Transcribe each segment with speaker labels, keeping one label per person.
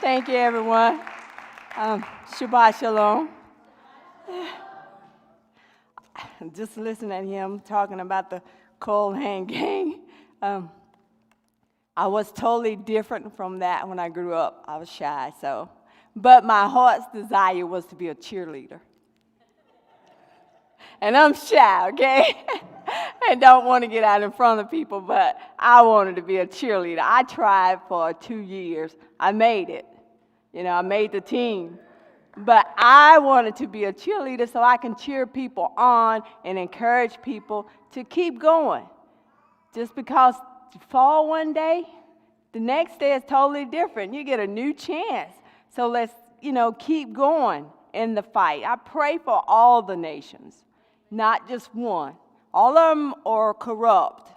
Speaker 1: Thank you, everyone. Shabbat Shalom. Just listening at him talking about the cold hand gang. I was totally different from that when I grew up. I was shy, but my heart's desire was to be a cheerleader. And I'm shy, okay? I don't want to get out in front of people, but I wanted to be a cheerleader. I tried for 2 years. I made it. I made the team. But I wanted to be a cheerleader so I can cheer people on and encourage people to keep going. Just because you fall one day, the next day is totally different. You get a new chance. So let's, keep going in the fight. I pray for all the nations, not just one. All of them are corrupt,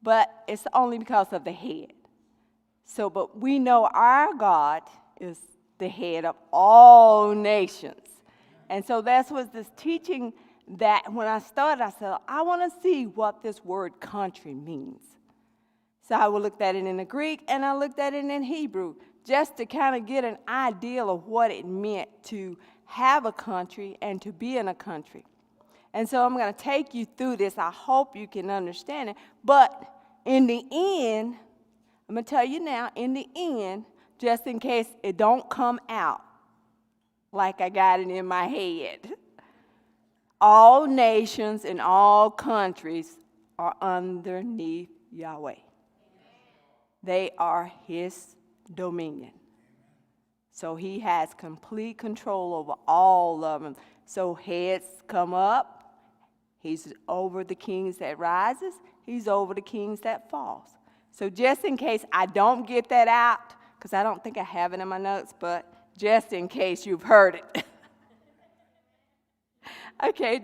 Speaker 1: but it's only because of the head. But we know our God is the head of all nations. And so that's what this teaching that when I started, I said, I want to see what this word country means. So I looked at it in the Greek and I looked at it in Hebrew just to kind of get an idea of what it meant to have a country and to be in a country. And so I'm going to take you through this. I hope you can understand it. But in the end, I'm going to tell you now, in the end, just in case it don't come out like I got it in my head, all nations and all countries are underneath Yahweh. They are his dominion. So he has complete control over all of them. So heads come up. He's over the kings that rises. He's over the kings that falls. So just in case I don't get that out, because I don't think I have it in my notes, but just in case you've heard it. Okay,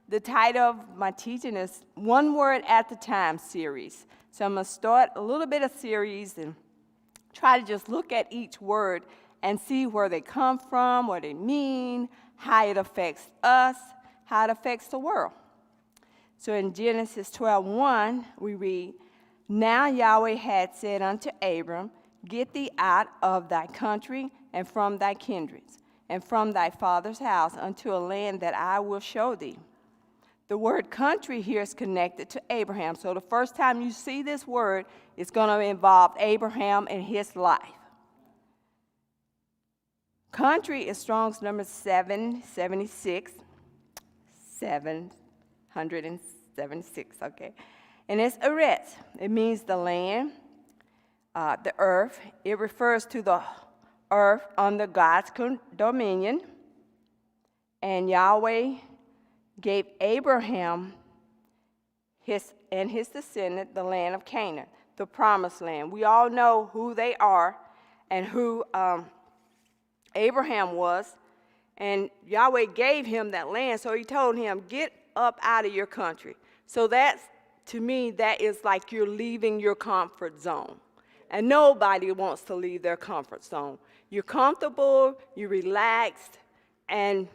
Speaker 1: the title of my teaching is One Word at a Time series. So I'm going to start a little bit of series and try to just look at each word and see where they come from, what they mean, how it affects us, how it affects the world. So in Genesis 12:1, we read, Now Yahweh had said unto Abram, Get thee out of thy country and from thy kindreds and from thy father's house unto a land that I will show thee. The word country here is connected to Abraham. So the first time you see this word, it's going to involve Abraham and his life. Country is Strong's number 776. 776, okay. And it's Eretz. It means the land, the earth. It refers to the earth under God's dominion. And Yahweh gave Abraham his descendant the land of Canaan, the promised land. We all know who they are and who Abraham was. And Yahweh gave him that land, so he told him, get up out of your country. So that's, to me, that is like you're leaving your comfort zone. And nobody wants to leave their comfort zone. You're comfortable, you're relaxed, and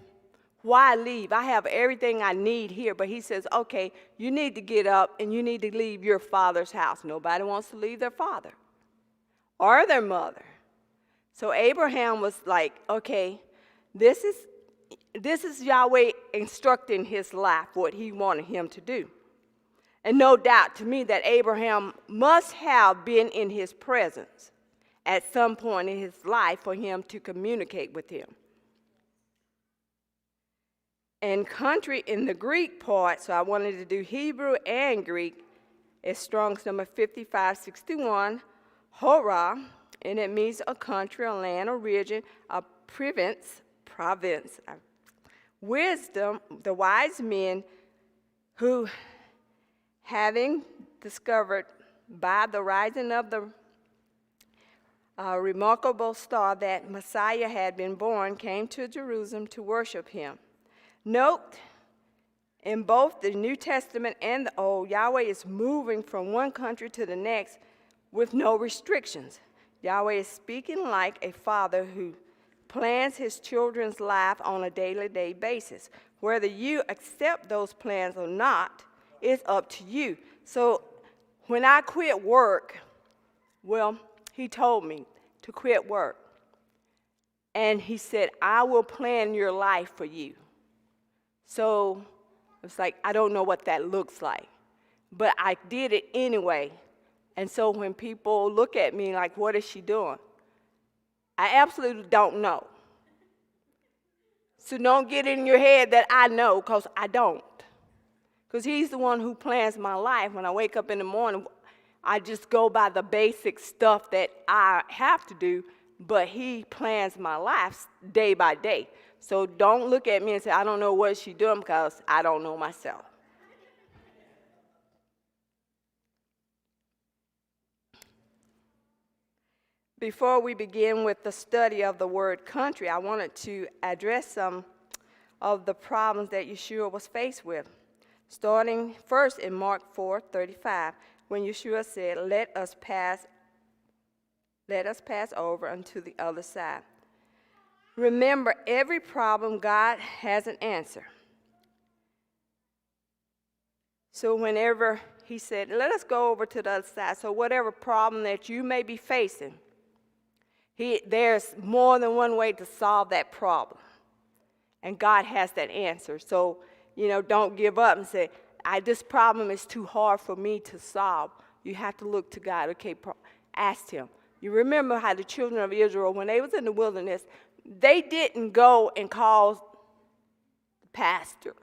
Speaker 1: why leave? I have everything I need here. But he says, okay, you need to get up and you need to leave your father's house. Nobody wants to leave their father or their mother. So Abraham was like, okay, this is Yahweh instructing his life, what he wanted him to do. And no doubt to me that Abraham must have been in his presence at some point in his life for him to communicate with him. And country in the Greek part, so I wanted to do Hebrew and Greek, is Strong's number 5561, Horah, and it means a country, a land, a region, a province. Wisdom, the wise men who, having discovered by the rising of the remarkable star that Messiah had been born, came to Jerusalem to worship him. Note, in both the New Testament and the Old, Yahweh is moving from one country to the next with no restrictions. Yahweh is speaking like a father who plans his children's life on a daily basis. Whether you accept those plans or not, it's up to you. So when I quit work, well, he told me to quit work. And he said, I will plan your life for you. So it's like, I don't know what that looks like. But I did it anyway. And so when people look at me like, what is she doing? I absolutely don't know. So don't get in your head that I know, because I don't. Because he's the one who plans my life. When I wake up in the morning, I just go by the basic stuff that I have to do, but he plans my life day by day. So don't look at me and say, I don't know what she's doing, because I don't know myself. Before we begin with the study of the word country, I wanted to address some of the problems that Yahshua was faced with. Starting first in Mark 4:35, when Yahshua said, let us pass over unto the other side. Remember, every problem, God has an answer. So whenever he said, let us go over to the other side, so whatever problem that you may be facing, there's more than one way to solve that problem. And God has that answer. So, don't give up and say, this problem is too hard for me to solve. You have to look to God. Okay, ask him. You remember how the children of Israel, when they was in the wilderness, they didn't go and call the pastor.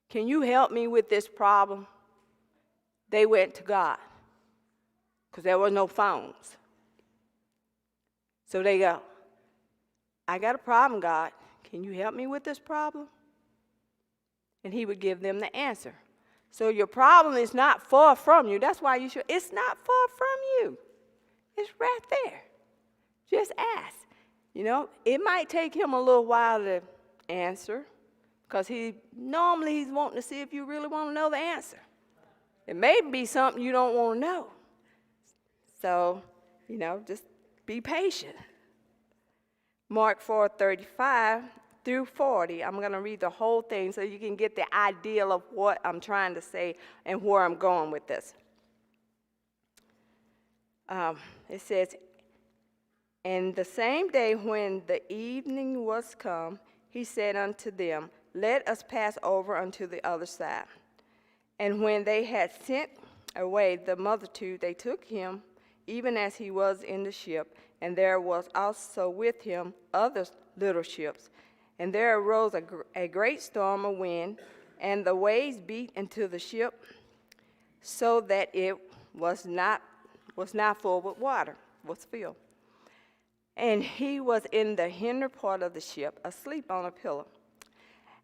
Speaker 1: Can you help me with this problem? They went to God, because there were no phones. So they go, I got a problem, God. Can you help me with this problem? And he would give them the answer. So your problem is not far from you. That's why it's not far from you. It's right there. Just ask. It might take him a little while to answer, because normally he's wanting to see if you really want to know the answer. It may be something you don't want to know. So, just be patient. Mark 4:35 through 40. I'm going to read the whole thing so you can get the idea of what I'm trying to say and where I'm going with this. It says, and the same day when the evening was come, he said unto them, let us pass over unto the other side. And when they had sent away the multitude, they took him, even as he was in the ship, and there was also with him other little ships. And there arose a great storm of wind, and the waves beat into the ship, so that it was not full with water, was filled. And he was in the hinder part of the ship, asleep on a pillow.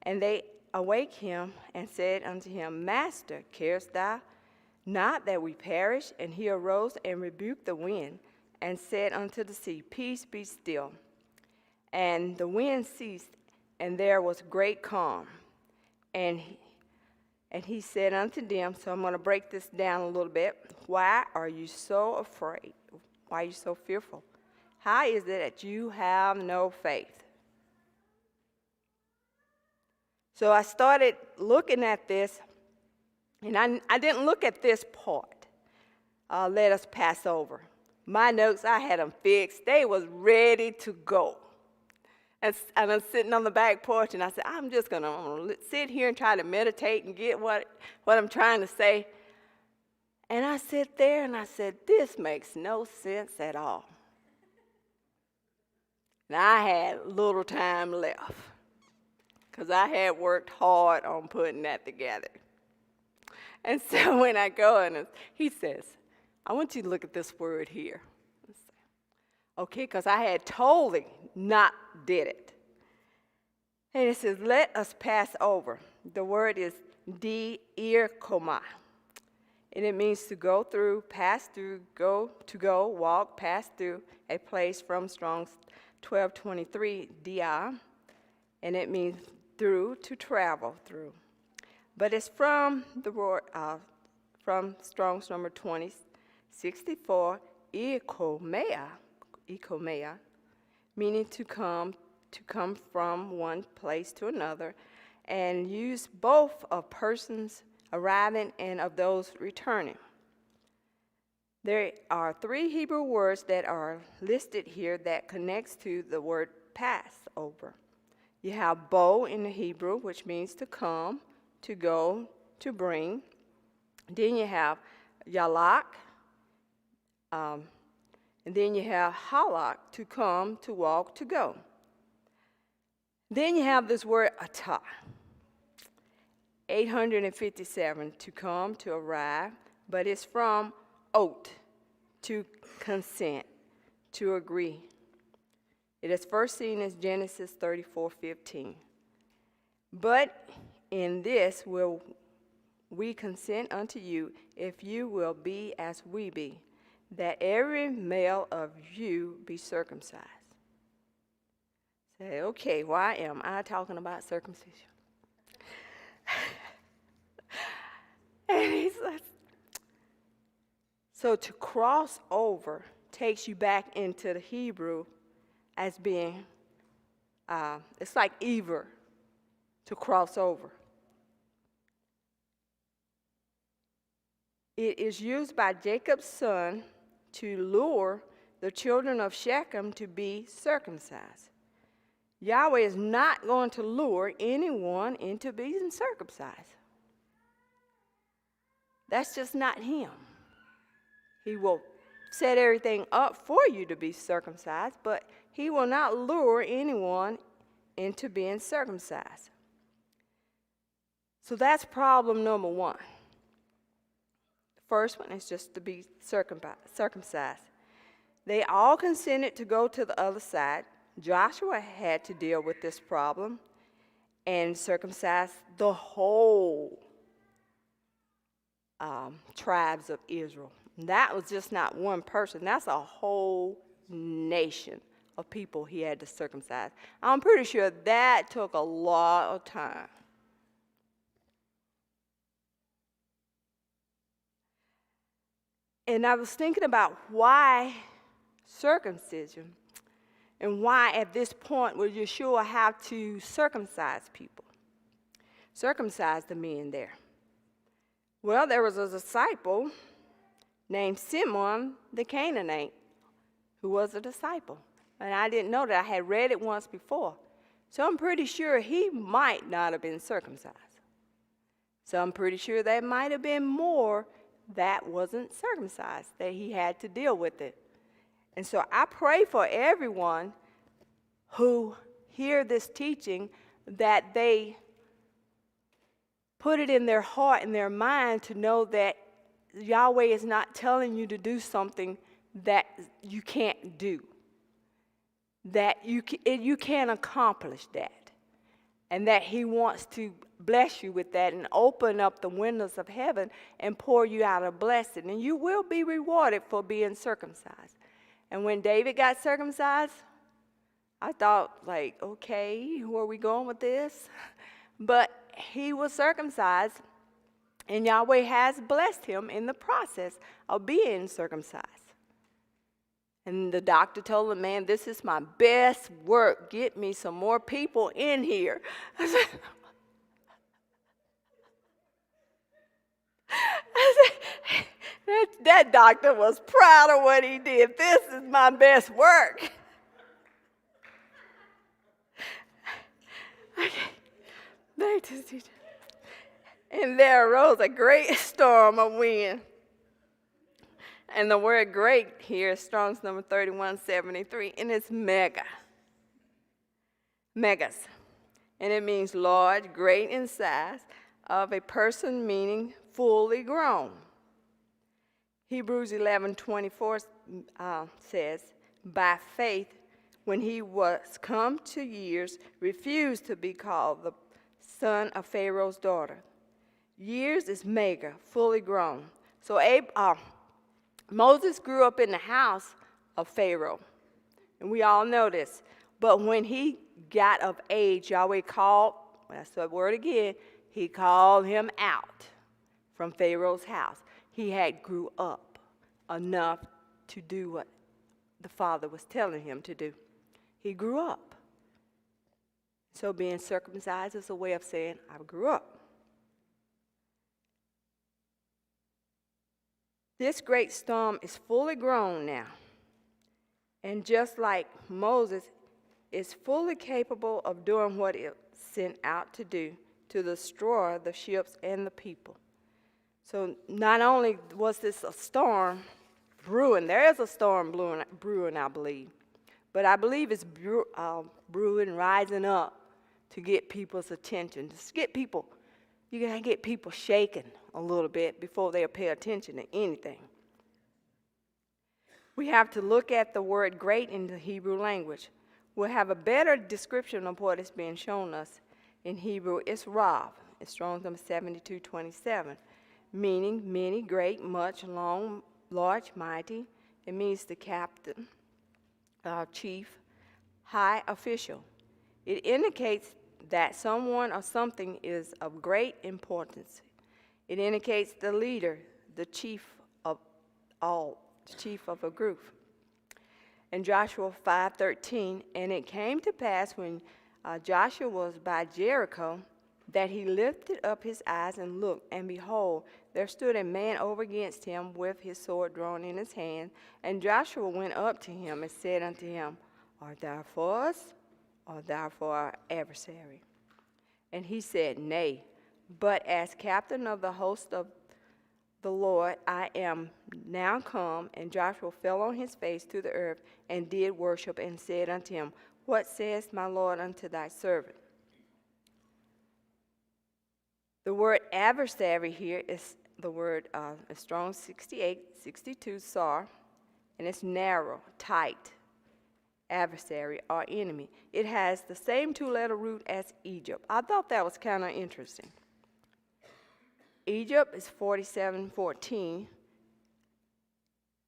Speaker 1: And they awake him and said unto him, Master, carest thou not that we perish? And he arose and rebuked the wind, and said unto the sea, Peace, be still. And the wind ceased, and there was great calm. And he said unto them, so I'm going to break this down a little bit. Why are you so afraid? Why are you so fearful? How is it that you have no faith? So I started looking at this, and I didn't look at this part. Let us pass over. My notes, I had them fixed. They was ready to go. And I'm sitting on the back porch, and I said, I'm just going to sit here and try to meditate and get what I'm trying to say. And I sit there, and I said, this makes no sense at all. And I had little time left, because I had worked hard on putting that together. And so when I go, and he says, I want you to look at this word here. Okay, because I had totally not did it. And it says, let us pass over. The word is di-ir-koma. And it means to go through, pass through, go, walk, pass through a place from Strong's 1223, dia. And it means through, to travel through. But it's from the word, from Strong's number 2064, ikomea, meaning to come from one place to another, and use both of persons arriving and of those returning. There are 3 Hebrew words that are listed here that connects to the word Passover. You have bo in the Hebrew, which means to come, to go, to bring. Then you have yalak, and then you have halak, to come, to walk, to go. Then you have this word atah, 857, to come, to arrive, but it's from oath, to consent, to agree. It is first seen as Genesis 34:15. But in this will we consent unto you, if you will be as we be, that every male of you be circumcised. Say, okay, why am I talking about circumcision? And he says, so to cross over takes you back into the Hebrew as being, it's like either, to cross over. It is used by Jacob's son to lure the children of Shechem to be circumcised. Yahweh is not going to lure anyone into being circumcised. That's just not him. He will set everything up for you to be circumcised, but he will not lure anyone into being circumcised. So that's problem number 1. The first one is just to be circumcised. They all consented to go to the other side. Joshua had to deal with this problem and circumcise the whole tribes of Israel. That was just not one person. That's a whole nation of people he had to circumcise. I'm pretty sure that took a lot of time. And I was thinking about why circumcision and why at this point would Yahshua have to circumcise people, circumcise the men there. Well, there was a disciple named Simon the Canaanite who was a disciple. And I didn't know that. I had read it once before. So I'm pretty sure he might not have been circumcised. So I'm pretty sure there might have been more that wasn't circumcised, that he had to deal with it. And so I pray for everyone who hear this teaching that they put it in their heart and their mind to know that Yahweh is not telling you to do something that you can't do, that you can't accomplish that, and that he wants to bless you with that and open up the windows of heaven and pour you out a blessing, and you will be rewarded for being circumcised. And when David got circumcised, I thought, like, okay, where are we going with this? But he was circumcised, and Yahweh has blessed him in the process of being circumcised. And the doctor told him, man, this is my best work. Get me some more people in here. That doctor was proud of what he did. This is my best work. Okay. And there arose a great storm of wind. And the word great here is Strong's number 3173, and it's mega. Megas. And it means large, great in size, of a person, meaning fully grown. Hebrews 11:24 says, by faith, when he was come to years, refused to be called the son of Pharaoh's daughter. Years is mega, fully grown. So Moses grew up in the house of Pharaoh, and we all know this. But when he got of age, Yahweh called, that's the word again, he called him out from Pharaoh's house. He had grew up enough to do what the Father was telling him to do. He grew up. So being circumcised is a way of saying, I grew up. This great storm is fully grown now. And just like Moses is fully capable of doing what it sent out to do, to destroy the ships and the people. So not only was this a storm brewing, there is a storm brewing, I believe. But I believe it's brewing, rising up to get people's attention. To get people, you gotta get people shaken a little bit before they'll pay attention to anything. We have to look at the word great in the Hebrew language. We'll have a better description of what is being shown us in Hebrew. It's Rav. It's Strong's number 7227, meaning many, great, much, long, large, mighty. It means the captain, chief, high official. It indicates that someone or something is of great importance. It indicates the leader, the chief of all, the chief of a group. In Joshua 5:13, and it came to pass when Joshua was by Jericho, that he lifted up his eyes and looked, and behold, there stood a man over against him with his sword drawn in his hand. And Joshua went up to him and said unto him, Art thou for us, or thou for our adversary? And he said, Nay, but as captain of the host of the Lord, I am now come. And Joshua fell on his face to the earth and did worship, and said unto him, What says my Lord unto thy servant? The word adversary here is the word Strong 68:62 sar, and it's narrow, tight, adversary or enemy. It has the same two-letter root as Egypt. I thought that was kind of interesting. Egypt is 47:14.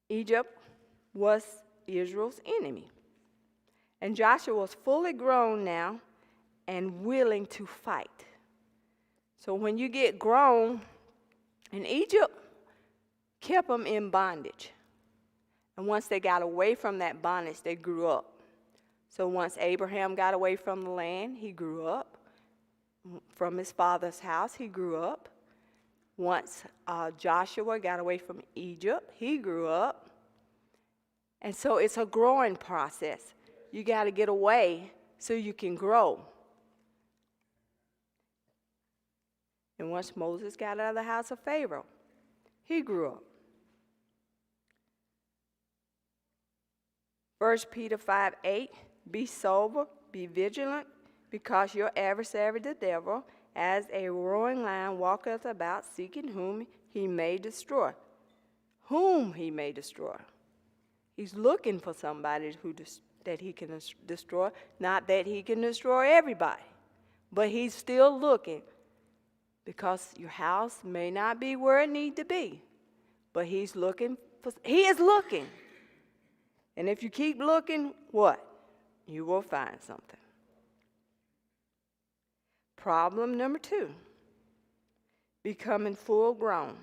Speaker 1: Egypt was Israel's enemy. And Joshua was fully grown now and willing to fight. So when you get grown, and Egypt kept them in bondage. And once they got away from that bondage, they grew up. So once Abraham got away from the land, he grew up. From his father's house, he grew up. Once Joshua got away from Egypt, he grew up. And so it's a growing process. You got to get away so you can grow. And once Moses got out of the house of Pharaoh, he grew up. 1 Peter 5:8, Be sober, be vigilant, because your adversary the devil, as a roaring lion, walketh about, seeking whom he may destroy. Whom he may destroy. He's looking for somebody that he can destroy. Not that he can destroy everybody, but he's still looking, because your house may not be where it needs to be, but he is looking. And if you keep looking, what? You will find something. Problem number 2, becoming full grown.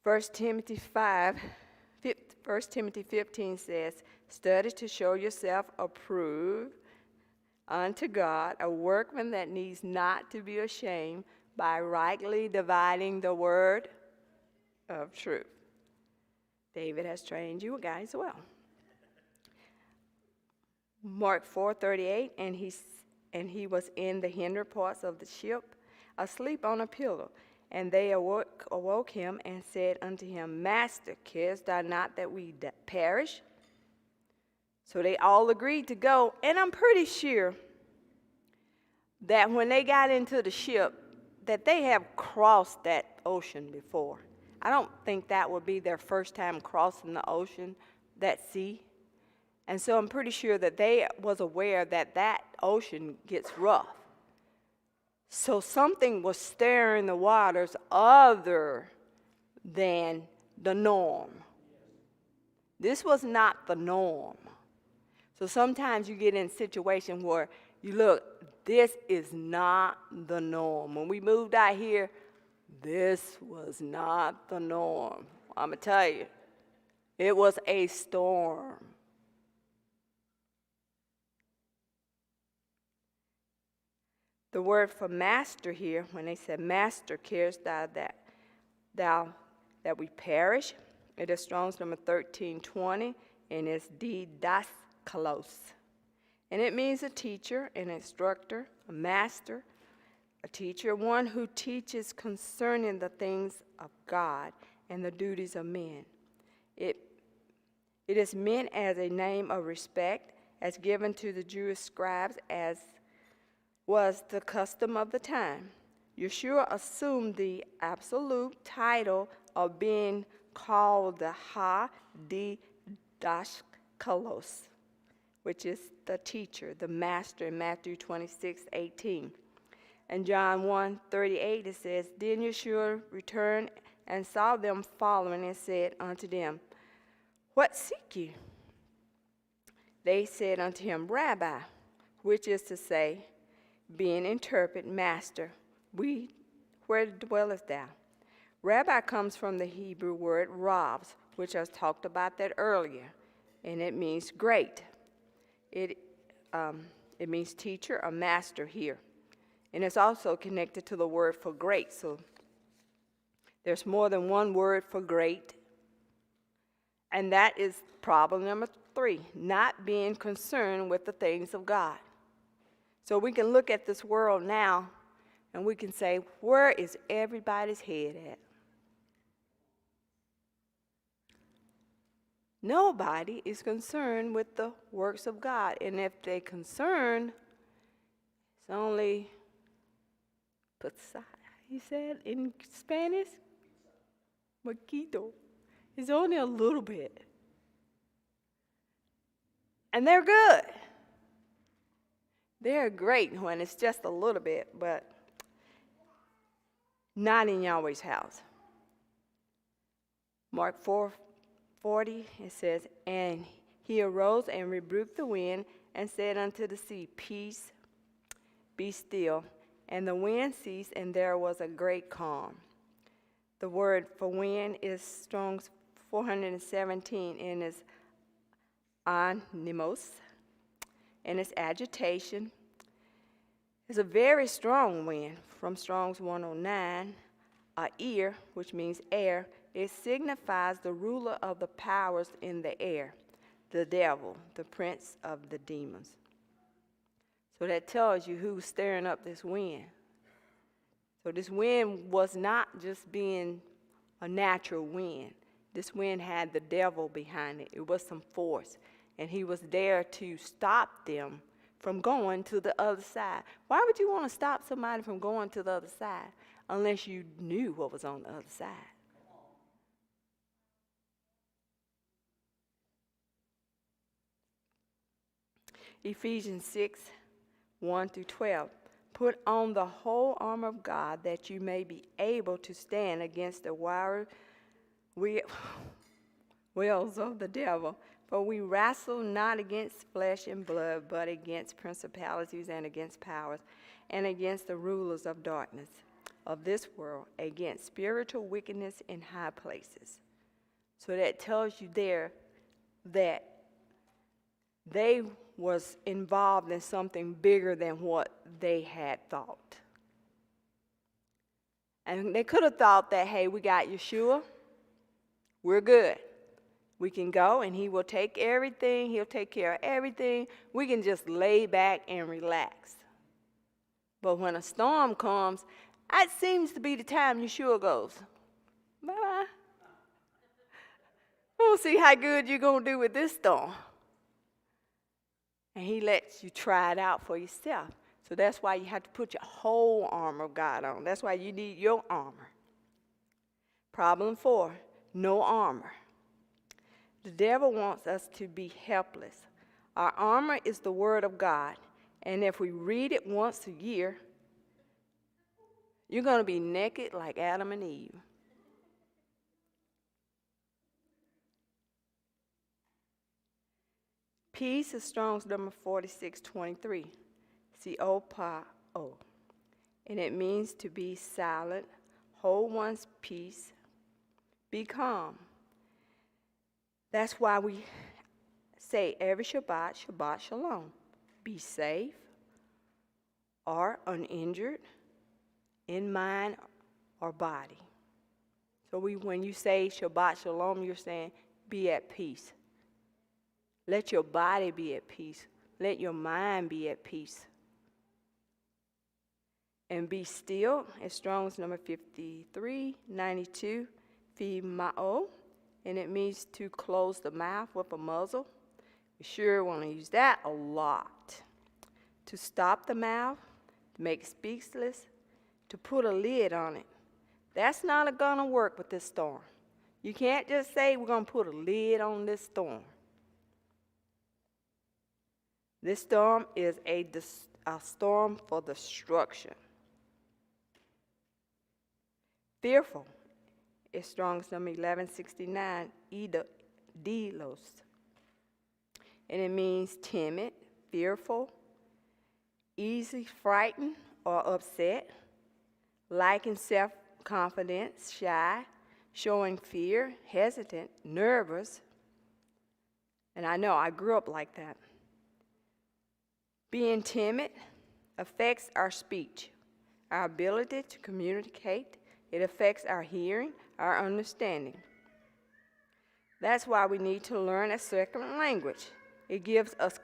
Speaker 1: 1 Timothy 15 says, Study to show yourself approved unto God, a workman that needs not to be ashamed, by rightly dividing the word of truth. David has trained you guys well. Mark 4:38, and he was in the hinder parts of the ship, asleep on a pillow. And they awoke him and said unto him, Master, carest thou not that we perish? So they all agreed to go, and I'm pretty sure that when they got into the ship, that they have crossed that ocean before. I don't think that would be their first time crossing the ocean, that sea. And so I'm pretty sure that they was aware that that ocean gets rough. So something was stirring the waters other than the norm. This was not the norm. So sometimes you get in situations where you look, this is not the norm. When we moved out here, this was not the norm. I'm going to tell you, it was a storm. The word for master here, when they said master, cares thou that we perish. It is Strong's number 1320, and it's didaskalos. And it means a teacher, an instructor, a master, a teacher, one who teaches concerning the things of God and the duties of men. It is meant as a name of respect, as given to the Jewish scribes, as was the custom of the time. Yahshua assumed the absolute title of being called the Ha-di-dash-kalos, which is the teacher, the master, in Matthew 26:18. And John 1:38, it says, Then Yahshua returned and saw them following and said unto them, What seek ye? They said unto him, Rabbi, which is to say, being interpreted, Master, where dwellest thou? Rabbi comes from the Hebrew word ravs, which I talked about that earlier, and it means great. It means teacher or master here. And it's also connected to the word for great. So there's more than one word for great. And that is problem number 3, not being concerned with the things of God. So we can look at this world now and we can say, where is everybody's head at? Nobody is concerned with the works of God. And if they're concerned, it's only, he said in Spanish, poquito. It's only a little bit. And they're good. They're great when it's just a little bit, but not in Yahweh's house. Mark 4:40, it says, And he arose and rebuked the wind and said unto the sea, Peace, be still. And the wind ceased, and there was a great calm. The word for wind is Strong's 417, and is animos, and its agitation. It's a very strong wind. From Strong's 109, a ear, which means air, it signifies the ruler of the powers in the air, the devil, the prince of the demons. So that tells you who's stirring up this wind. So this wind was not just being a natural wind. This wind had the devil behind it. It was some force. And he was there to stop them from going to the other side. Why would you want to stop somebody from going to the other side unless you knew what was on the other side? Ephesians 6:1-12. Put on the whole armor of God that you may be able to stand against the wild wills of the devil. For we wrestle not against flesh and blood, but against principalities and against powers, and against the rulers of darkness of this world, against spiritual wickedness in high places. So that tells you there that they was involved in something bigger than what they had thought. And they could have thought that, hey, we got Yahshua, we're good. We can go and he will take everything. He'll take care of everything. We can just lay back and relax. But when a storm comes, that seems to be the time Yahshua goes, bye-bye. We'll see how good you're going to do with this storm. And he lets you try it out for yourself. So that's why you have to put your whole armor of God on. That's why you need your armor. Problem 4, no armor. The devil wants us to be helpless. Our armor is the word of God. And if we read it once a year, you're going to be naked like Adam and Eve. Peace is Strong's number 4623. C-O-Pa-O. And it means to be silent, hold one's peace, be calm. That's why we say every Shabbat, Shabbat Shalom. Be safe, are uninjured in mind or body. So when you say Shabbat Shalom, you're saying be at peace. Let your body be at peace. Let your mind be at peace. And be still, in Strong's number 5392, Ma'o, and it means to close the mouth with a muzzle. We sure want to use that a lot. To stop the mouth, to make it speechless, to put a lid on it. That's not going to work with this storm. You can't just say we're going to put a lid on this storm. This storm is a storm for destruction. Fearful is Strong's number 1169, Delos. And it means timid, fearful, easily frightened or upset, lacking self-confidence, shy, showing fear, hesitant, nervous. And I know I grew up like that. Being timid affects our speech, our ability to communicate. It affects our hearing, our understanding. That's why we need to learn a second language. It gives us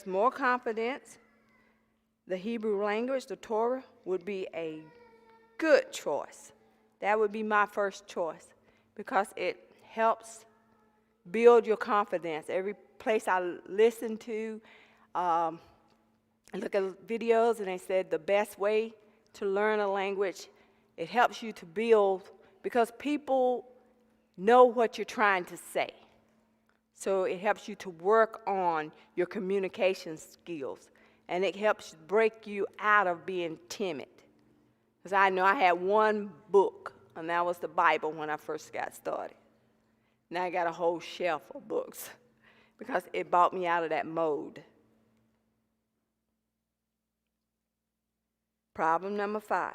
Speaker 1: more confidence. The Hebrew language, the Torah, would be a good choice. That would be my first choice because it helps build your confidence. Every place I listen to, I look at videos and they said the best way to learn a language, it helps you to build because people know what you're trying to say. So it helps you to work on your communication skills. And it helps break you out of being timid. Because I know I had one book, and that was the Bible when I first got started. Now I got a whole shelf of books because it brought me out of that mode. Problem number 5,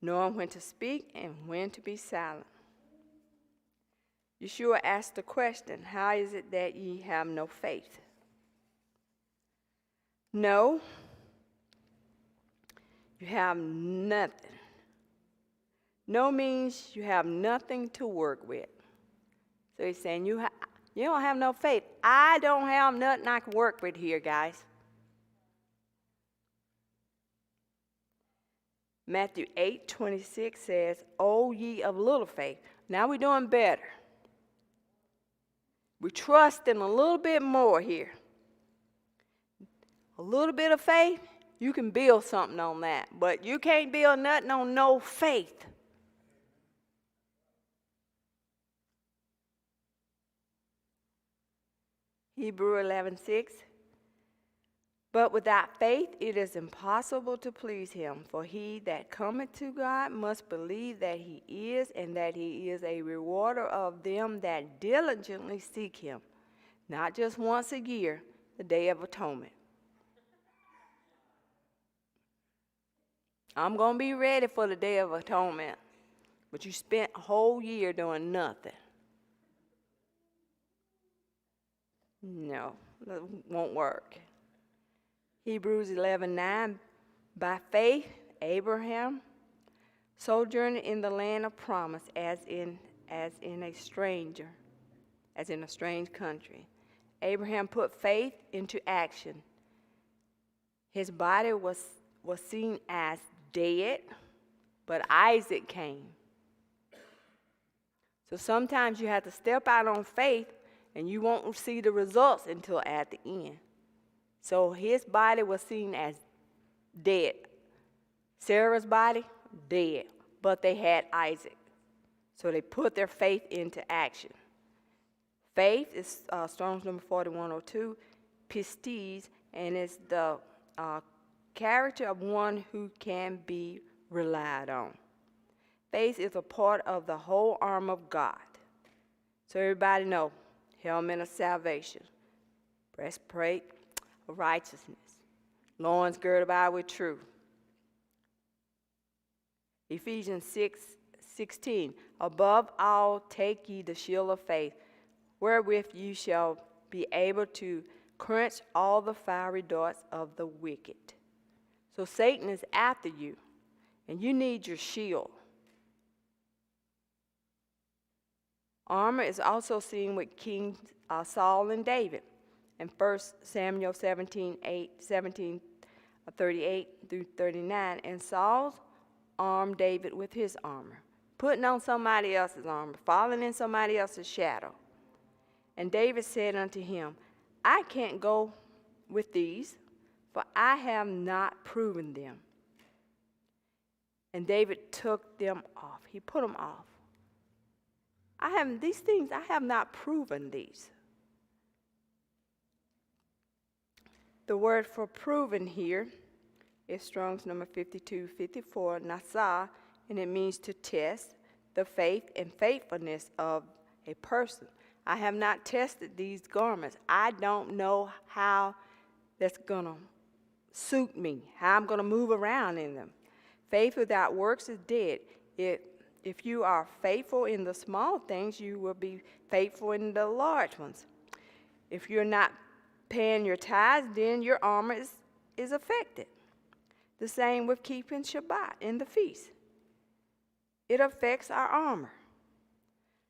Speaker 1: knowing when to speak and when to be silent. Yahshua asked the question, how is it that ye have no faith? No, you have nothing. No means you have nothing to work with. So he's saying you don't have no faith. I don't have nothing I can work with here, guys. Matthew 8:26 says, O ye of little faith. Now we're doing better. We trust in a little bit more here. A little bit of faith, you can build something on that. But you can't build nothing on no faith. Hebrew 11:6. But without faith it is impossible to please him. For he that cometh to God must believe that he is, and that he is a rewarder of them that diligently seek him. Not just once a year, the Day of Atonement. I'm going to be ready for the Day of Atonement. But you spent a whole year doing nothing. No, that won't work. Hebrews 11:9, by faith Abraham sojourned in the land of promise as in a strange country. Abraham put faith into action. His body was seen as dead, but Isaac came. So sometimes you have to step out on faith and you won't see the results until at the end. So his body was seen as dead. Sarah's body, dead. But they had Isaac. So they put their faith into action. Faith is Strong's number 4102, pistis, and it's the character of one who can be relied on. Faith is a part of the whole armor of God. So everybody know, helmet of salvation, breastplate of righteousness, loins girded about with truth. Ephesians 6:16, above all take ye the shield of faith, wherewith you shall be able to quench all the fiery darts of the wicked. So Satan is after you, and you need your shield. Armor is also seen with King Saul and David in 1 Samuel 17:38 through 39. And Saul armed David with his armor, putting on somebody else's armor, following in somebody else's shadow. And David said unto him, I can't go with these, for I have not proven them. And David took them off. He put them off. I have not proven these. The word for proven here is Strong's number 5254, nasa, and it means to test the faith and faithfulness of a person. I have not tested these garments. I don't know how that's going to suit me, how I'm going to move around in them. Faith without works is dead. If you are faithful in the small things, you will be faithful in the large ones. If you're not paying your tithes, then your armor is affected. The same with keeping Shabbat in the feast. It affects our armor.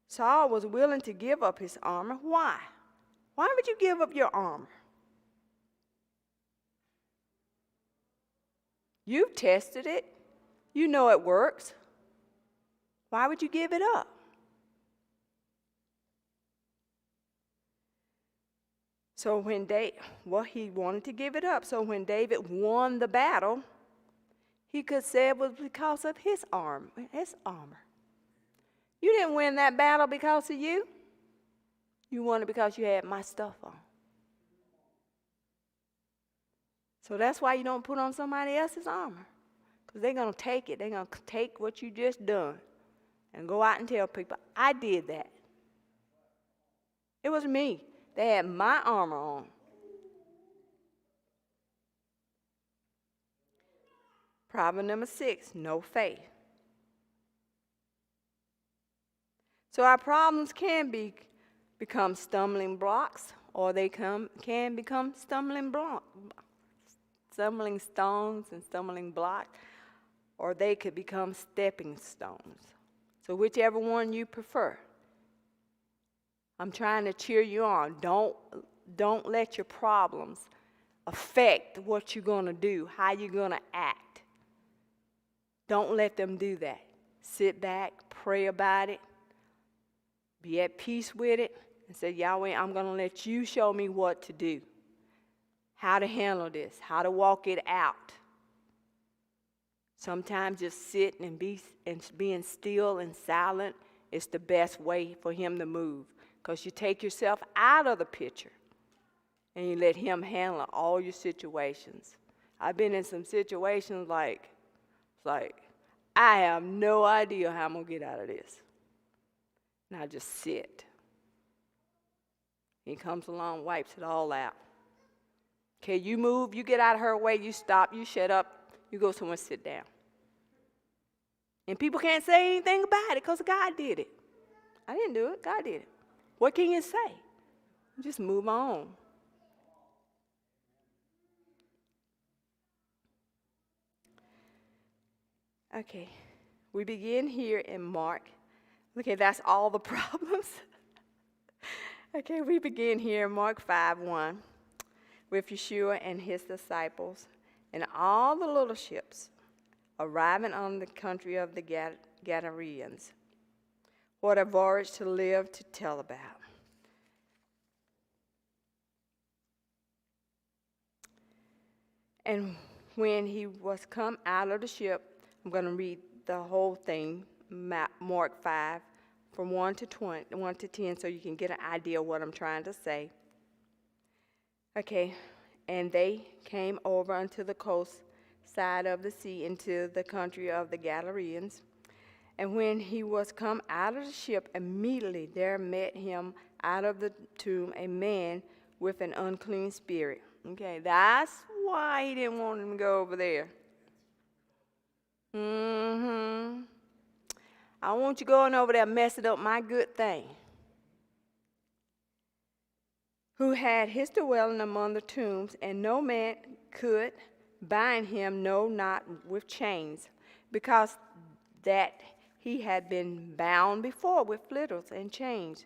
Speaker 1: Saul was willing to give up his armor. Why? Why would you give up your armor? You've tested it. You know it works. Why would you give it up? So he wanted to give it up. So when David won the battle, he could say it was because of his armor. You didn't win that battle because of you. You won it because you had my stuff on. So that's why you don't put on somebody else's armor. Because they're going to take it. They're going to take what you just done and go out and tell people, I did that. It was me. They had my armor on. Problem number 6, no faith. So our problems can become stumbling blocks, or they can become stumbling stones and stumbling blocks, or they could become stepping stones. So whichever one you prefer. I'm trying to cheer you on. Don't let your problems affect what you're going to do, how you're going to act. Don't let them do that. Sit back, pray about it, be at peace with it, and say, Yahweh, I'm going to let you show me what to do, how to handle this, how to walk it out. Sometimes just sitting and being still and silent is the best way for him to move, because you take yourself out of the picture and you let him handle all your situations. I've been in some situations like I have no idea how I'm going to get out of this. And I just sit. He comes along, wipes it all out. Okay, you move, you get out of her way, you stop, you shut up, you go somewhere and sit down. And people can't say anything about it because God did it. I didn't do it, God did it. What can you say? Just move on. Okay, we begin here in Mark. Okay, that's all the problems. Okay, we begin here in Mark 5:1 with Yahshua and his disciples and all the little ships arriving on the country of the Gadareans. What a voyage to live to tell about. And when he was come out of the ship, I'm going to read the whole thing, Mark 5, from 1 to 10, so you can get an idea of what I'm trying to say. Okay, and they came over unto the coast side of the sea into the country of the Gadareans. And when he was come out of the ship, immediately there met him out of the tomb a man with an unclean spirit. Okay, that's why he didn't want him to go over there. I want you going over there messing up my good thing. Who had his dwelling among the tombs, and no man could bind him, no, not with chains, because that he had been bound before with fetters and chains.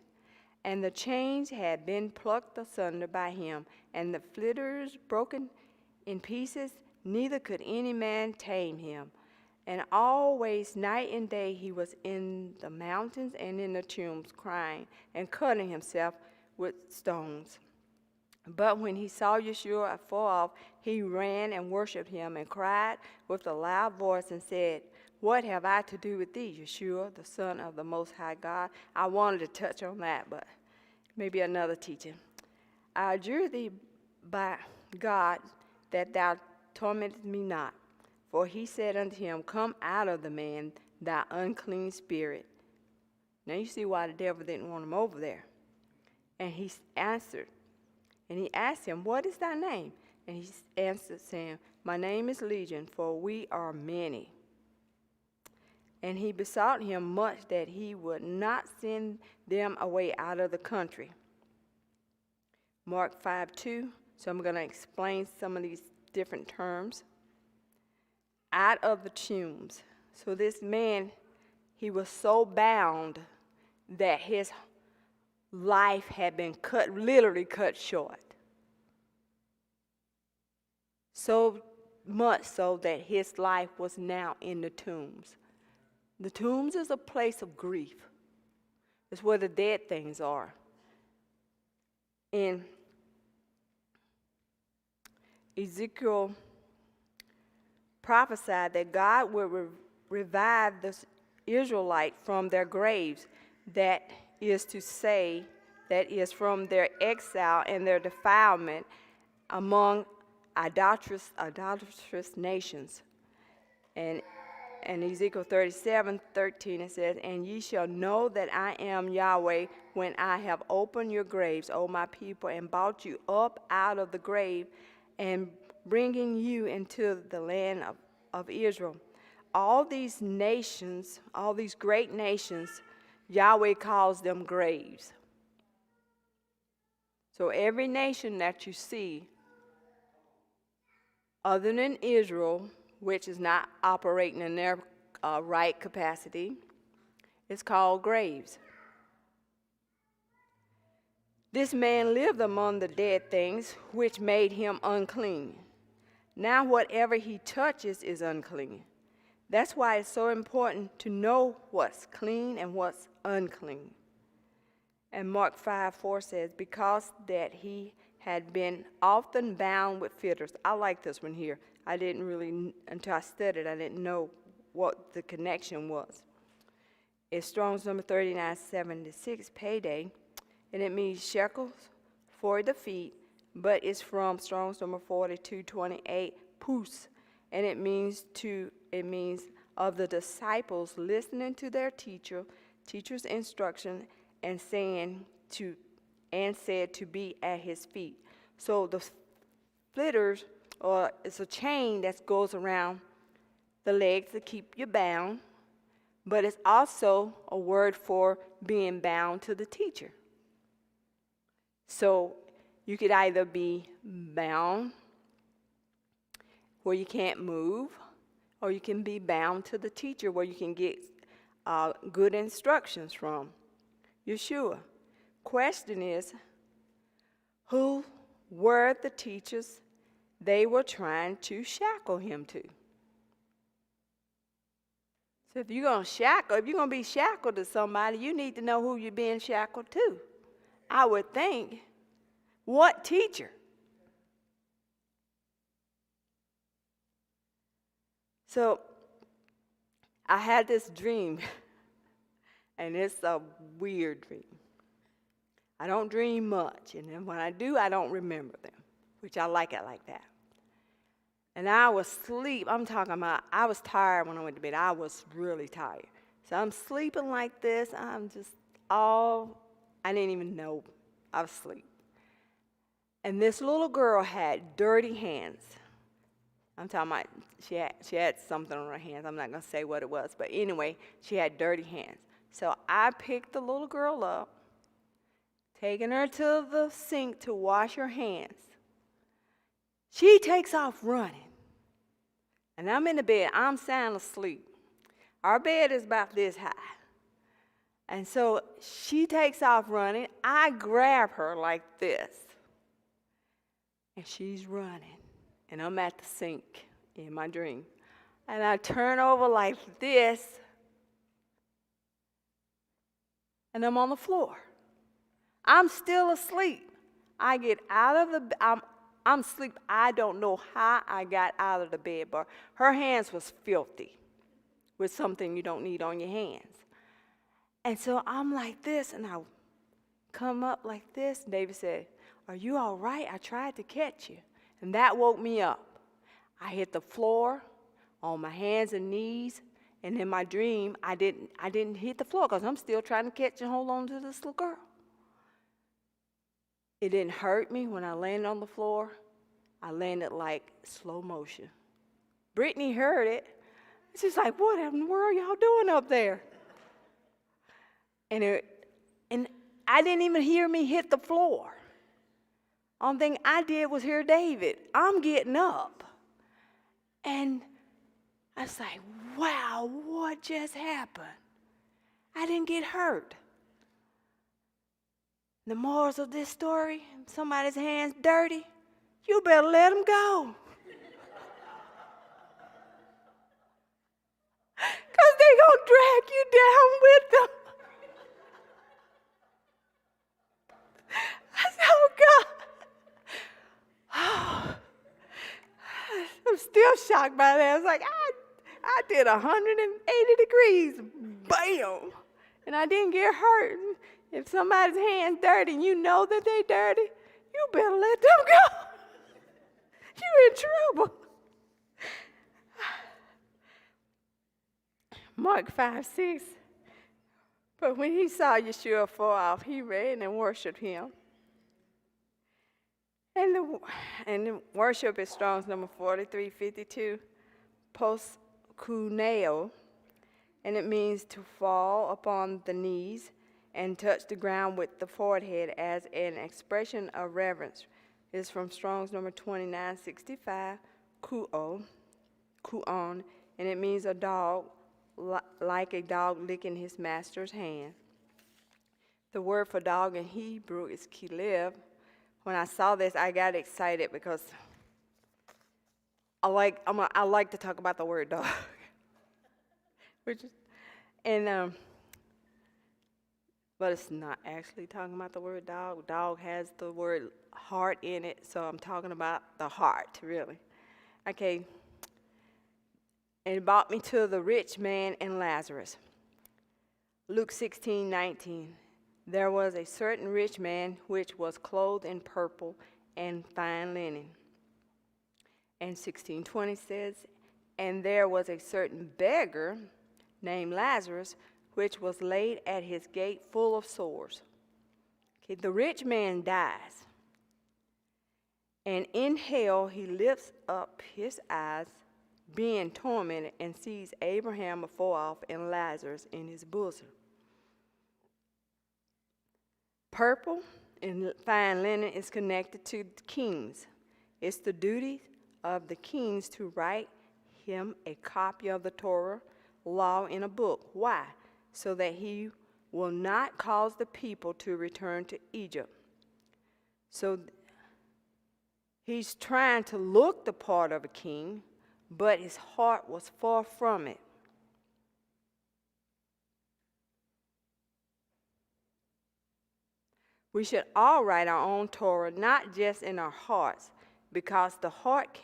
Speaker 1: And the chains had been plucked asunder by him, and the fetters broken in pieces, neither could any man tame him. And always, night and day, he was in the mountains and in the tombs, crying and cutting himself with stones. But when he saw Yahshua afar off, he ran and worshipped him and cried with a loud voice and said, "What have I to do with thee, Yahshua, the Son of the Most High God?" I wanted to touch on that, but maybe another teaching. "I adjure thee by God that thou torment me not." For he said unto him, "Come out of the man, thou unclean spirit." Now you see why the devil didn't want him over there. And he answered, and he asked him, "What is thy name?" And he answered, saying, "My name is Legion, for we are many." And he besought him much that he would not send them away out of the country. Mark 5:2. So I'm going to explain some of these different terms. Out of the tombs. So this man, he was so bound that his life had been literally cut short. So much so that his life was now in the tombs. The tombs is a place of grief. It's where the dead things are. In Ezekiel prophesied that God would revive the Israelites from their graves, that is to say, that is from their exile and their defilement among idolatrous nations. And Ezekiel 37:13 it says, "And ye shall know that I am Yahweh when I have opened your graves, O my people, and brought you up out of the grave, and bringing you into the land of Israel." All these nations, all these great nations, Yahweh calls them graves. So every nation that you see, other than Israel, which is not operating in their right capacity, is called graves. This man lived among the dead things, which made him unclean. Now whatever he touches is unclean. That's why it's so important to know what's clean and what's unclean. And Mark 5:4 says, "Because that he had been often bound with fetters." I like this one here. I didn't really, until I studied, I didn't know what the connection was. It's Strong's number 3976, payday, and it means shekels for the feet, but it's from Strong's number 4228, pus, and it means of the disciples listening to their teacher's instruction, and said to be at his feet. So the fetters, or it's a chain that goes around the legs to keep you bound, but it's also a word for being bound to the teacher. So you could either be bound where you can't move, or you can be bound to the teacher where you can get good instructions from Yahshua. Question is, who were the teachers they were trying to shackle him to? So if you're going to be shackled to somebody, you need to know who you're being shackled to. I would think, what teacher? So I had this dream, and it's a weird dream. I don't dream much, and then when I do, I don't remember them, which I like it like that. And I was asleep. I'm talking about, I was tired when I went to bed. I was really tired. So I'm sleeping like this. I'm just I didn't even know I was asleep. And this little girl had dirty hands. I'm talking about, she had something on her hands. I'm not going to say what it was. But anyway, she had dirty hands. So I picked the little girl up, taking her to the sink to wash her hands. She takes off running. And I'm in the bed. I'm sound asleep. Our bed is about this high. And so she takes off running. I grab her like this. And she's running. And I'm at the sink in my dream. And I turn over like this. And I'm on the floor. I'm still asleep. I get out of the I'm asleep. I don't know how I got out of the bed, but her hands was filthy with something you don't need on your hands. And so I'm like this, and I come up like this. And David said, "Are you all right? I tried to catch you." And that woke me up. I hit the floor on my hands and knees. And in my dream, I didn't hit the floor because I'm still trying to catch and hold on to this little girl. It didn't hurt me when I landed on the floor. I landed like slow motion. Brittany heard it. She's like, "What in the world y'all doing up there?" And I didn't even hear me hit the floor. Only thing I did was hear David. I'm getting up. And I was like, wow, what just happened? I didn't get hurt. The morals of this story, somebody's hands dirty, you better let them go. Because they're going to drag you down with them. I said, oh, God. Oh, I'm still shocked by that. I was like, I did 180 degrees, bam, and I didn't get hurt. If somebody's hand's dirty and you know that they're dirty, you better let them go. You're in trouble. Mark 5:6. But when he saw Yahshua far off, he ran and worshipped him. And the worship is Strong's number 4352, post-kuneo, and it means to fall upon the knees and touch the ground with the forehead as an expression of reverence. It's from Strong's number 2965, kuon, and it means a dog, like a dog licking his master's hand. The word for dog in Hebrew is kilev. When I saw this, I got excited because I like to talk about the word dog, but it's not actually talking about the word dog. Dog has the word heart in it, so I'm talking about the heart, really. Okay. And it brought me to the rich man and Lazarus. Luke 16:19. There was a certain rich man which was clothed in purple and fine linen. And 16:20 says, and there was a certain beggar named Lazarus, which was laid at his gate full of sores. Okay, the rich man dies. And in hell he lifts up his eyes, being tormented, and sees Abraham afar off and Lazarus in his bosom. Purple and fine linen is connected to kings. It's the duty of the kings to write him a copy of the Torah law in a book. Why? So that he will not cause the people to return to Egypt. So he's trying to look the part of a king, but his heart was far from it. We should all write our own Torah, not just in our hearts, because the heart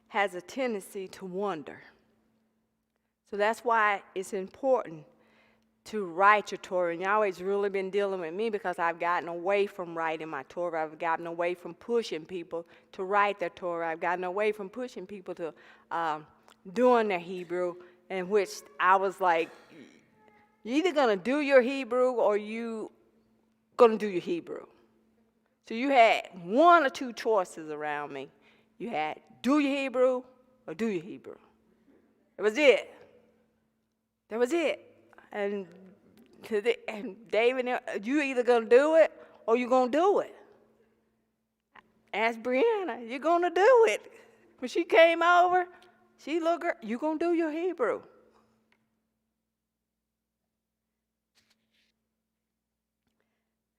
Speaker 1: has a tendency to wander. So that's why it's important to write your Torah. And Yahweh's really been dealing with me because I've gotten away from writing my Torah. I've gotten away from pushing people to write their Torah. I've gotten away from pushing people to doing their Hebrew, in which I was like, you're either going to do your Hebrew or you going to do your Hebrew. So you had one or two choices around me. You had do your Hebrew or do your Hebrew. That was it. That was it. And David, you either going to do it or you're going to do it. asked Brianna, you going to do it? When she came over, she looked, you going to do your Hebrew?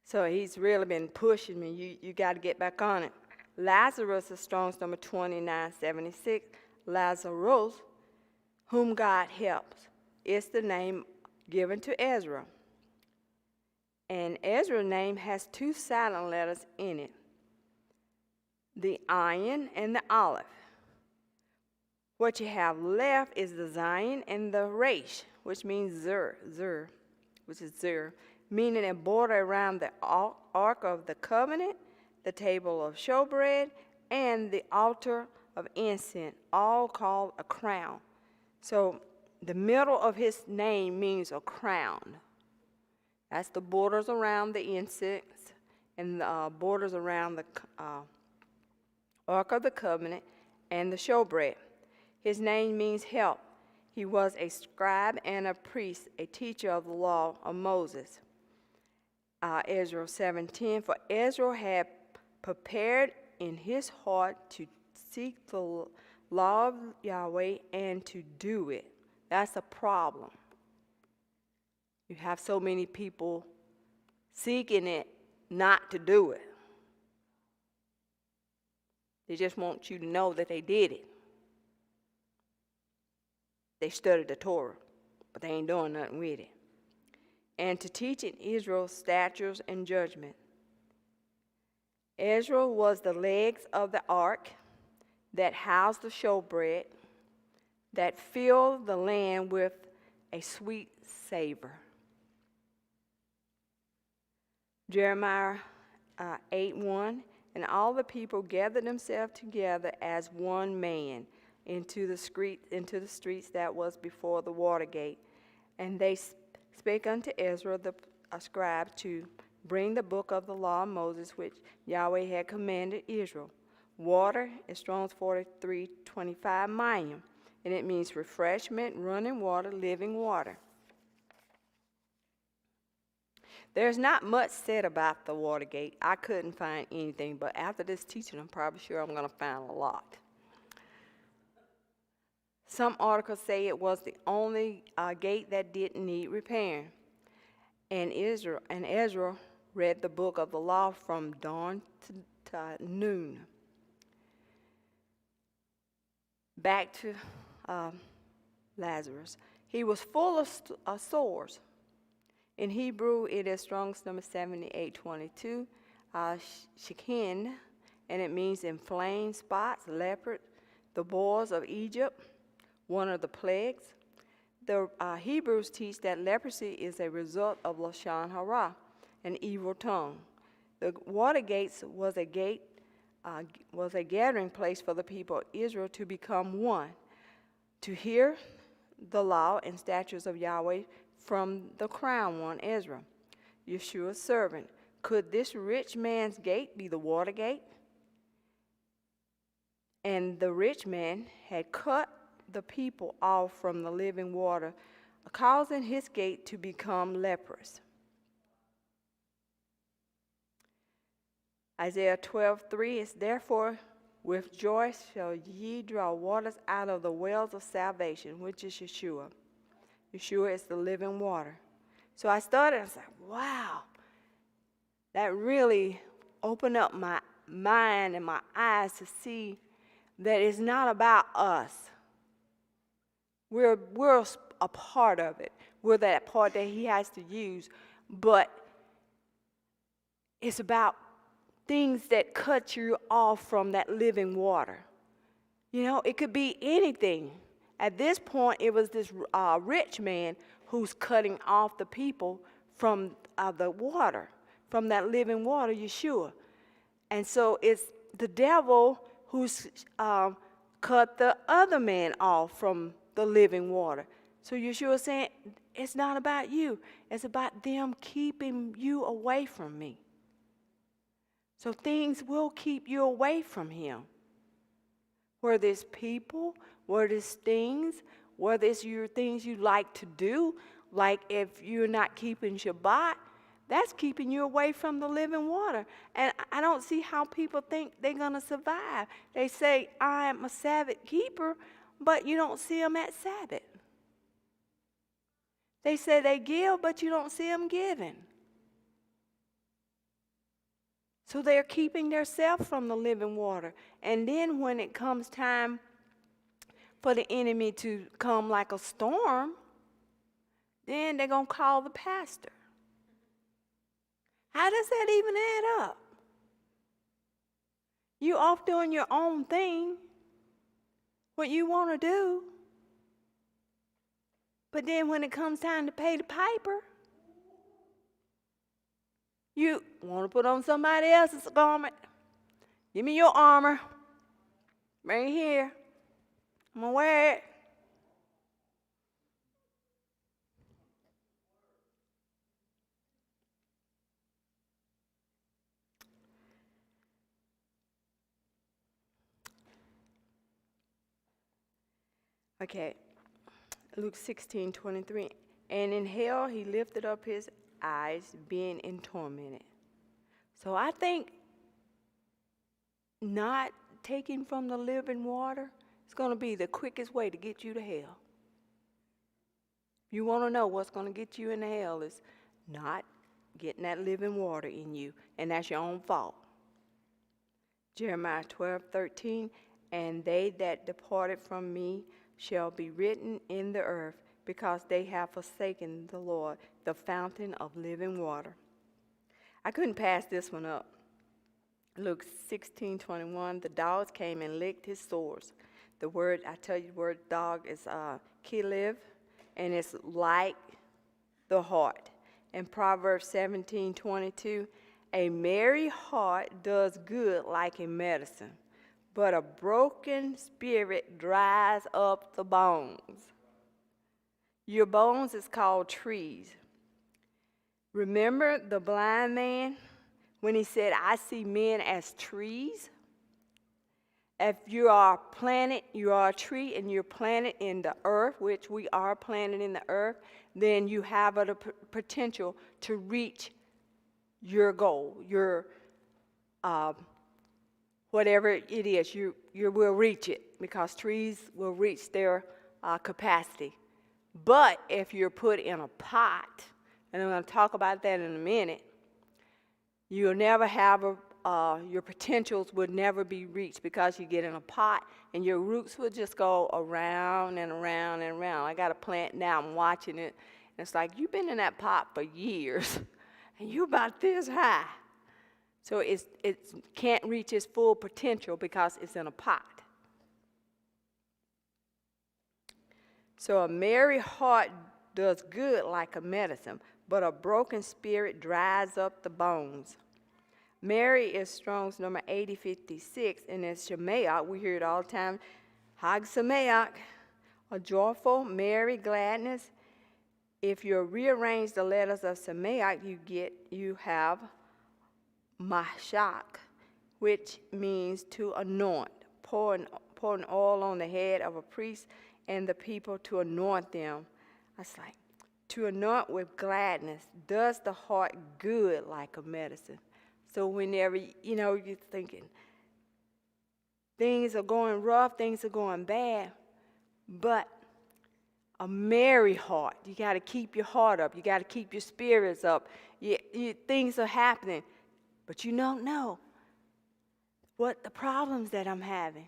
Speaker 1: So he's really been pushing me. You got to get back on it. Lazarus is Strong's number 2976. Lazarus, whom God helps, is the name given to Ezra. And Ezra's name has two silent letters in it, the ayin and the aleph. What you have left is the zayin and the resh, which means zur, meaning a border around the ark of the covenant, the table of showbread, and the altar of incense, all called a crown. So the middle of his name means a crown. That's the borders around the incense and the borders around the ark of the covenant and the showbread. His name means help. He was a scribe and a priest, a teacher of the law of Moses. Ezra 7:10, for Ezra had prepared in his heart to seek the law of Yahweh and to do it. That's a problem. You have so many people seeking it not to do it. They just want you to know that they did it. They studied the Torah, but they ain't doing nothing with it. And to teach in Israel statutes and judgment. Ezra was the legs of the ark that housed the showbread, that filled the land with a sweet savor. Jeremiah 8:1, and all the people gathered themselves together as one man into the streets that was before the water gate. And they spake unto Ezra the scribe to bring the book of the law of Moses, which Yahweh had commanded Israel. Water is Strong's 43:25 mayim, and it means refreshment, running water, living water. There's not much said about the Watergate. I couldn't find anything, but after this teaching, I'm probably sure I'm going to find a lot. Some articles say it was the only gate that didn't need repairing. And Ezra read the book of the law from dawn to noon. Back to Lazarus. He was full of sores. In Hebrew, it is Strong's number 7822, shekin, and it means inflamed spots, leopard, the boils of Egypt, one of the plagues. The Hebrews teach that leprosy is a result of Lashon Hara, an evil tongue. The water gates was a gathering place for the people of Israel to become one, to hear the law and statutes of Yahweh from the crown one, Ezra, Yahshua's servant. Could this rich man's gate be the water gate? And the rich man had cut the people off from the living water, causing his gate to become leprous. Isaiah 12:3 is, therefore with joy shall ye draw waters out of the wells of salvation, which is Yahshua. Yahshua is the living water. So I started, I was like, wow, that really opened up my mind and my eyes to see that it's not about us. We're a part of it. We're that part that he has to use. But it's about things that cut you off from that living water. You know, it could be anything. At this point, it was this rich man who's cutting off the people from the water, from that living water, Yahshua. And so it's the devil who's cut the other man off from the living water. So Yahshua is saying, it's not about you. It's about them keeping you away from me. So things will keep you away from him. Whether it's people, whether it's things, whether it's your things you like to do, like if you're not keeping Shabbat, that's keeping you away from the living water. And I don't see how people think they're going to survive. They say, I am a Sabbath keeper, but you don't see them at Sabbath. They say they give, but you don't see them giving. So they're keeping themselves from the living water. And then when it comes time for the enemy to come like a storm, then they're going to call the pastor. How does that even add up? You off doing your own thing, what you want to do, but then when it comes time to pay the piper, you want to put on somebody else's garment. Give me your armor. Bring it here. I'm going to wear it. Okay, Luke 16:23. And in hell he lifted up his eyes, being in tormented. So I think not taking from the living water is going to be the quickest way to get you to hell. You want to know what's going to get you into hell is not getting that living water in you, and that's your own fault. Jeremiah 12:13. And they that departed from me shall be written in the earth, because they have forsaken the Lord, the fountain of living water. I couldn't pass this one up. Luke 16:21, the dogs came and licked his sores. The word, I tell you, the word dog is kiliv, and it's like the heart. In Proverbs 17:22, a merry heart does good like a medicine, but a broken spirit dries up the bones. Your bones is called trees. Remember the blind man when he said, I see men as trees? If you are planted, you are a tree, and you're planted in the earth, which we are planted in the earth, then you have the potential to reach your goal, your whatever it is, you will reach it, because trees will reach their capacity. But if you're put in a pot, and I'm going to talk about that in a minute, you'll never have your potentials would never be reached, because you get in a pot and your roots will just go around and around and around. I got a plant now, I'm watching it, and it's like, you've been in that pot for years, and you're about this high. So it can't reach its full potential because it's in a pot. So a merry heart does good like a medicine, but a broken spirit dries up the bones. Mary is Strong's number 8056, and it's Shemayak. We hear it all the time. Hag Sameach, a joyful, merry gladness. If you rearrange the letters of Sameach, you have Mashak, which means to anoint, pouring oil on the head of a priest and the people to anoint them. That's like, to anoint with gladness does the heart good like a medicine. So whenever, you're thinking, things are going rough, things are going bad, but a merry heart, you got to keep your heart up, you got to keep your spirits up. Things are happening, but you don't know what the problems that I'm having.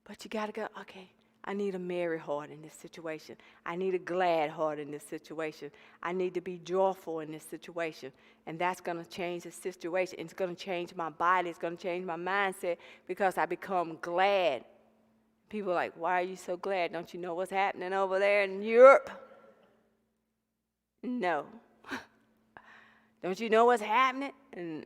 Speaker 1: But you got to go, okay, I need a merry heart in this situation. I need a glad heart in this situation. I need to be joyful in this situation. And that's going to change the situation. It's going to change my body. It's going to change my mindset, because I become glad. People are like, why are you so glad? Don't you know what's happening over there in Europe? No. Don't you know what's happening?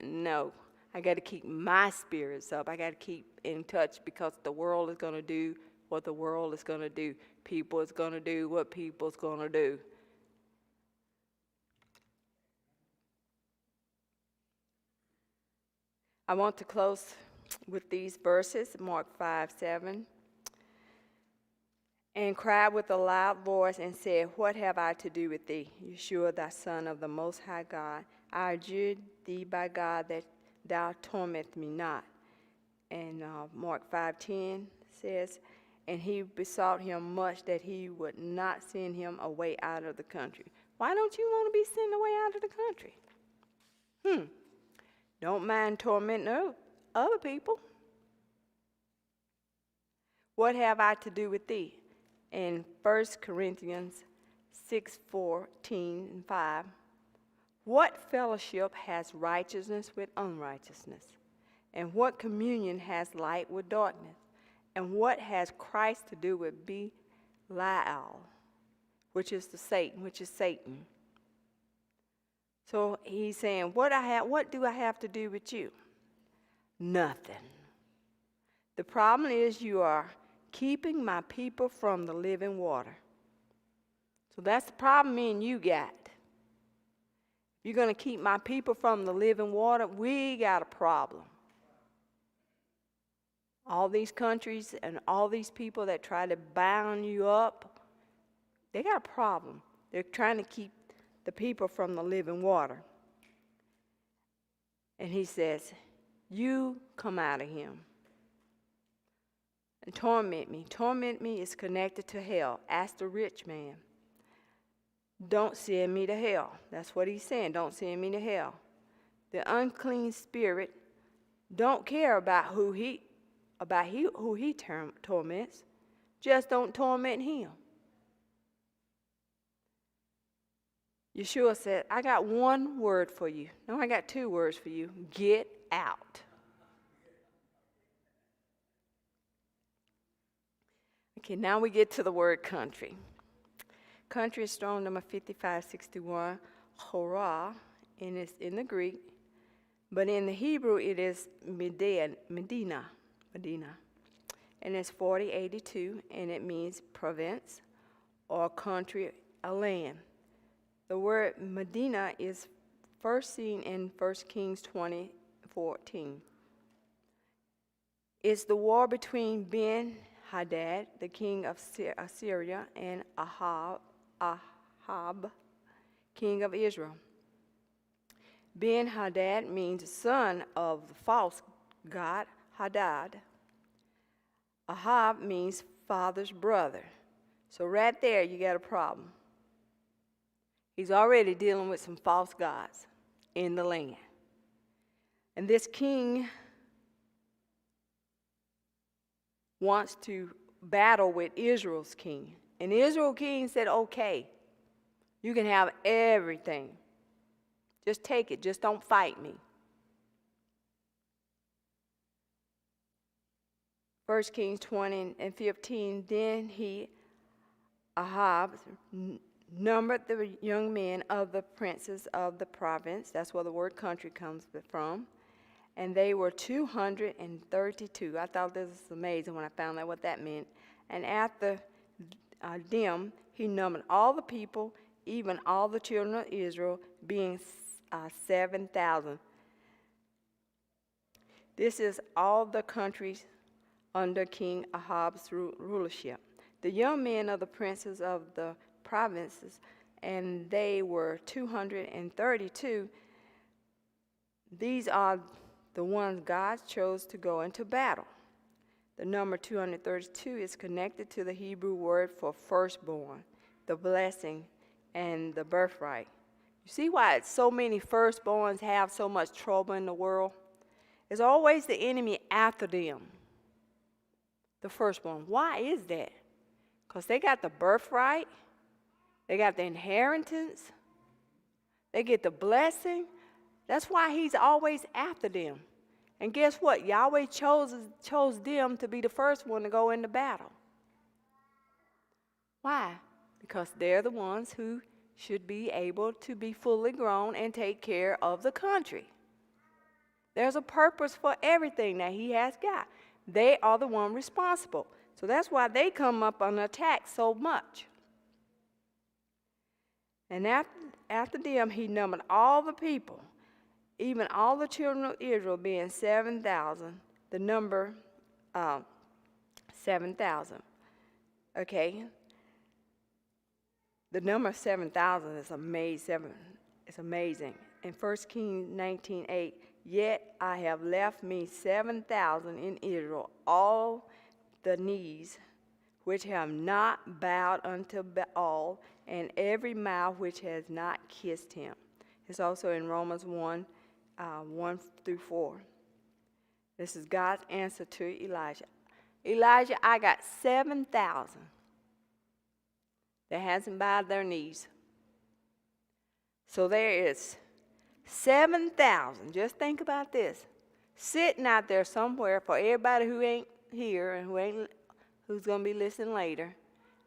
Speaker 1: No. I got to keep my spirits up. I got to keep in touch, because the world is going to do what the world is going to do. People is going to do what people's going to do. I want to close with these verses, Mark 5:7. and cried with a loud voice and said, What have I to do with thee, Yahshua, thy Son of the Most High God? I adjure thee by God that thou torment me not. And Mark 5:10 says, And he besought him much that he would not send him away out of the country. Why don't you want to be sent away out of the country? Don't mind tormenting other people. What have I to do with thee? In 1 Corinthians 6:14 and 5, what fellowship has righteousness with unrighteousness? And what communion has light with darkness? And what has Christ to do with Belial, which is Satan? So he's saying, what do I have to do with you? Nothing. The problem is you are keeping my people from the living water. So that's the problem me and you got. If you're going to keep my people from the living water, we got a problem. All these countries and all these people that try to bound you up, they got a problem. They're trying to keep the people from the living water. And he says, you come out of him and torment me. Torment me is connected to hell. Ask the rich man. Don't send me to hell. That's what he's saying. Don't send me to hell. The unclean spirit don't care about who he torments. Just don't torment him. Yahshua said, I got one word for you. No, I got two words for you. Get out. Okay, now we get to the word country. Country is strong number 5561, Torah, and it's in the Greek. But in the Hebrew, it is Medina. And it's 4082, and it means province or country, a land. The word Medina is first seen in 1 Kings 20:14. It's the war between Ben-Hadad, the king of Syria, and Ahab, king of Israel. Ben-Hadad means son of the false god Hadad. Ahab means father's brother. So right there you got a problem. He's already dealing with some false gods in the land. And this king wants to battle with Israel's king. And Israel's king said, okay, you can have everything. Just take it. Just don't fight me. 1 Kings 20:15, then Ahab, numbered the young men of the princes of the province. That's where the word country comes from. And they were 232. I thought this was amazing when I found out what that meant. And after them, he numbered all the people, even all the children of Israel, being 7,000. This is all the countries under King Ahab's rulership. The young men of the princes of the provinces, and they were 232. These are the ones God chose to go into battle. The number 232 is connected to the Hebrew word for firstborn, the blessing, and the birthright. You see why so many firstborns have so much trouble in the world? It's always the enemy after them, the firstborn. Why is that? Because they got the birthright, they got the inheritance, they get the blessing. That's why he's always after them. And guess what? Yahweh chose them to be the first one to go into battle. Why? Because they're the ones who should be able to be fully grown and take care of the country. There's a purpose for everything that he has got. They are the one responsible. So that's why they come up on attack so much. And after them, he numbered all the people, even all the children of Israel, being 7,000, the number 7,000. Okay? The number 7,000 is amazing. It's amazing. In 1 Kings 19:8, yet I have left me 7,000 in Israel, all the knees which have not bowed unto Baal, and every mouth which has not kissed him. It's also in Romans 1, 1 through 4. This is God's answer to Elijah. Elijah, I got 7,000 that hasn't bowed their knees. So there is 7,000, just think about this, sitting out there somewhere for everybody who ain't here and who's going to be listening later.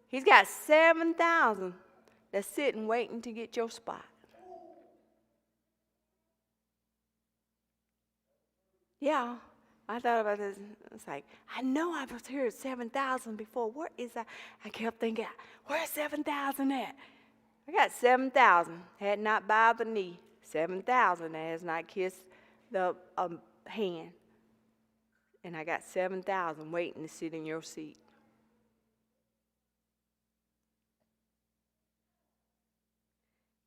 Speaker 1: He's got 7,000 that's sitting waiting to get your spot. Yeah, I thought about this. It's like, I know I've heard 7,000 before. Where is that? I kept thinking, where's 7,000 at? I got 7,000 had not bowed the knee. 7,000 that has not kissed the hand. And I got 7,000 waiting to sit in your seat.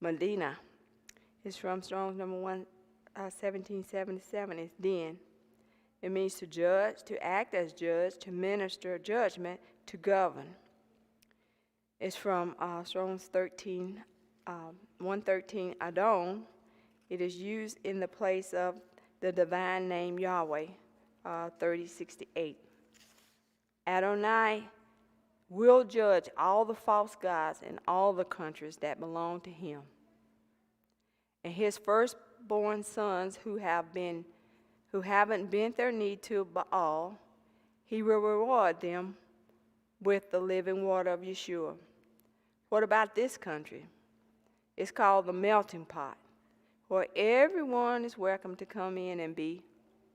Speaker 1: Medina is from Strong's number 1777. It's then. It means to judge, to act as judge, to minister judgment, to govern. It's from Strong's 113 Adon. It is used in the place of the divine name Yahweh, 3068. Adonai will judge all the false gods in all the countries that belong to him. And his firstborn sons who haven't bent their knee to Baal, he will reward them with the living water of Yahshua. What about this country? It's called the melting pot, where everyone is welcome to come in and be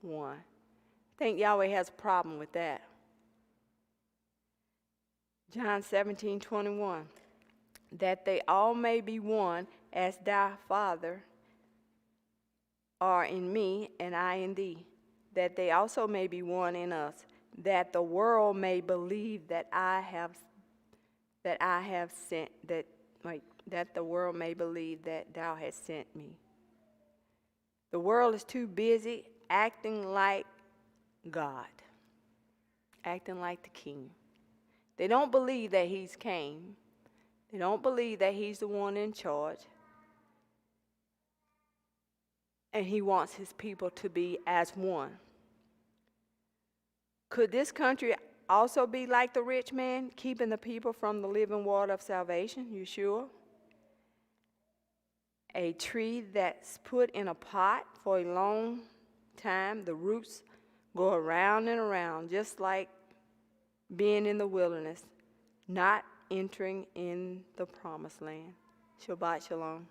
Speaker 1: one. I think Yahweh has a problem with that. John 17:21, that they all may be one, as thy Father are in me and I in thee, that they also may be one in us, that the world may believe that the world may believe that thou hast sent me. The world is too busy acting like God, acting like the king. They don't believe that he's king. They don't believe that he's the one in charge. And he wants his people to be as one. Could this country also be like the rich man, keeping the people from the living water of salvation, Yahshua? A tree that's put in a pot for a long time, the roots go around and around, just like being in the wilderness, not entering in the promised land. Shabbat shalom.